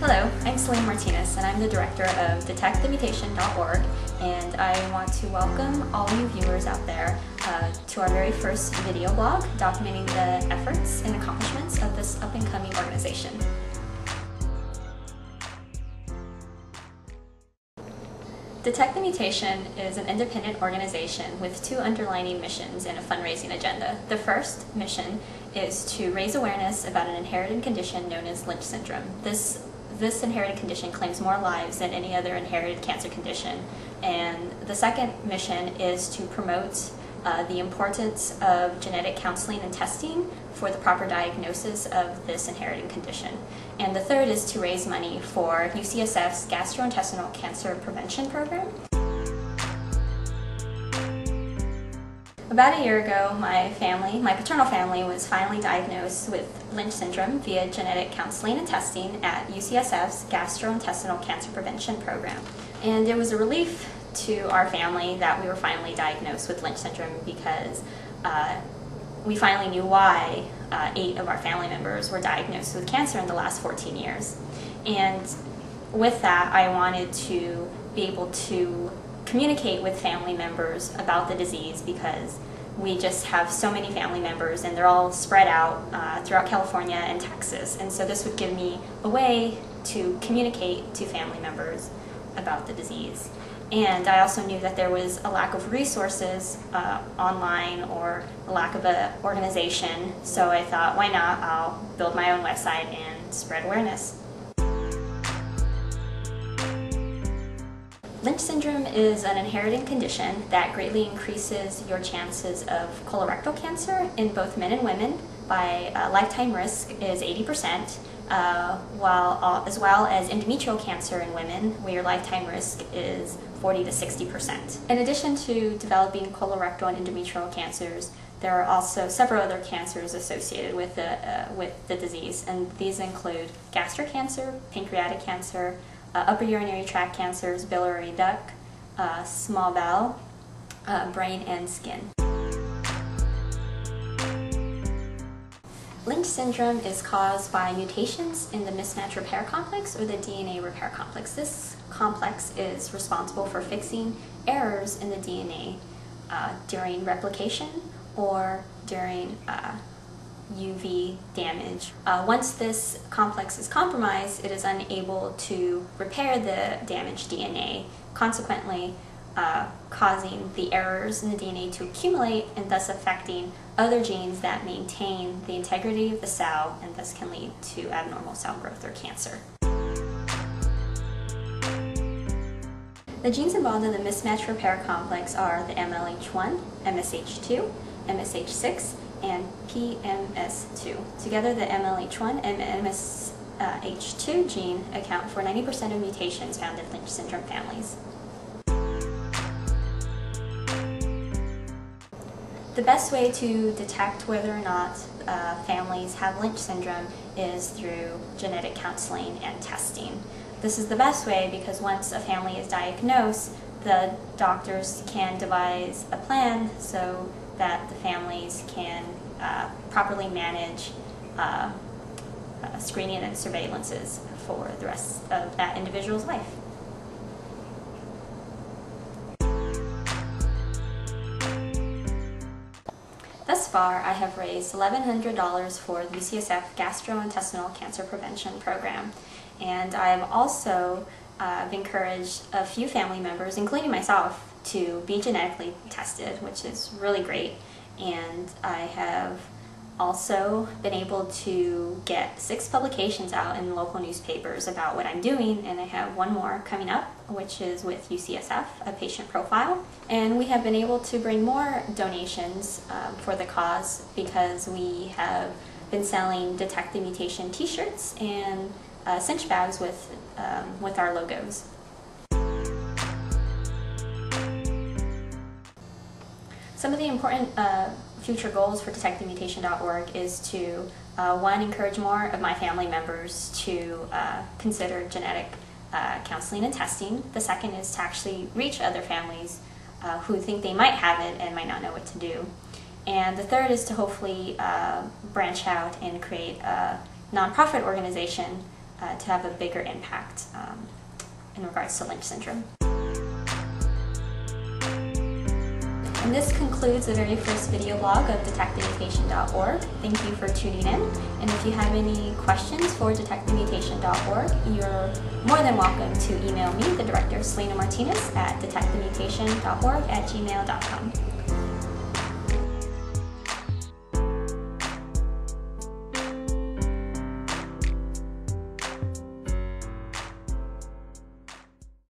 Hello, I'm Selena Martinez, and I'm the director of DetectTheMutation.org, and I want to welcome all you viewers out there to our very first video blog documenting the efforts and accomplishments of this up-and-coming organization. Detect the Mutation is an independent organization with two underlining missions and a fundraising agenda. The first mission is to raise awareness about an inherited condition known as Lynch syndrome. This inherited condition claims more lives than any other inherited cancer condition. And the second mission is to promote the importance of genetic counseling and testing for the proper diagnosis of this inherited condition. And the third is to raise money for UCSF's gastrointestinal cancer prevention program. About a year ago, my paternal family, was finally diagnosed with Lynch syndrome via genetic counseling and testing at UCSF's gastrointestinal cancer prevention program. And it was a relief to our family that we were finally diagnosed with Lynch syndrome because we finally knew why 8 of our family members were diagnosed with cancer in the last 14 years. And with that, I wanted to be able to communicate with family members about the disease because we just have so many family members and they're all spread out throughout California and Texas. And so this would give me a way to communicate to family members about the disease. And I also knew that there was a lack of resources online or a lack of an organization. So I thought, why not? I'll build my own website and spread awareness. Lynch syndrome is an inherited condition that greatly increases your chances of colorectal cancer in both men and women by lifetime risk is 80%, as well as endometrial cancer in women, where your lifetime risk is 40 to 60%. In addition to developing colorectal and endometrial cancers, there are also several other cancers associated with the disease, and these include gastric cancer, pancreatic cancer, upper urinary tract cancers, biliary duct, small bowel, brain, and skin. Lynch syndrome is caused by mutations in the mismatch repair complex or the DNA repair complex. This complex is responsible for fixing errors in the DNA during replication or during UV damage. Once this complex is compromised, it is unable to repair the damaged DNA, consequently causing the errors in the DNA to accumulate and thus affecting other genes that maintain the integrity of the cell and thus can lead to abnormal cell growth or cancer. The genes involved in the mismatch repair complex are the MLH1, MSH2, MSH6, and PMS2. Together, the MLH1 and MSH2 gene account for 90% of mutations found in Lynch syndrome families. The best way to detect whether or not families have Lynch syndrome is through genetic counseling and testing. This is the best way because once a family is diagnosed, the doctors can devise a plan so that the families can properly manage screening and surveillances for the rest of that individual's life. Thus far, I have raised $1,100 for the UCSF Gastrointestinal Cancer Prevention Program, and I have also encouraged a few family members, including myself, to be genetically tested, which is really great. And I have also been able to get 6 publications out in local newspapers about what I'm doing, and I have one more coming up, which is with UCSF, a patient profile. And we have been able to bring more donations for the cause because we have been selling Detect the Mutation t-shirts and cinch bags with our logos. Some of the important future goals for DetectTheMutation.org is to, one, encourage more of my family members to consider genetic counseling and testing. The second is to actually reach other families who think they might have it and might not know what to do. And the third is to hopefully branch out and create a nonprofit organization to have a bigger impact in regards to Lynch syndrome. And this concludes the very first video blog of DetectTheMutation.org. Thank you for tuning in. And if you have any questions for DetectTheMutation.org, you're more than welcome to email me, the director, Selena Martinez, at DetectTheMutation.org@gmail.com.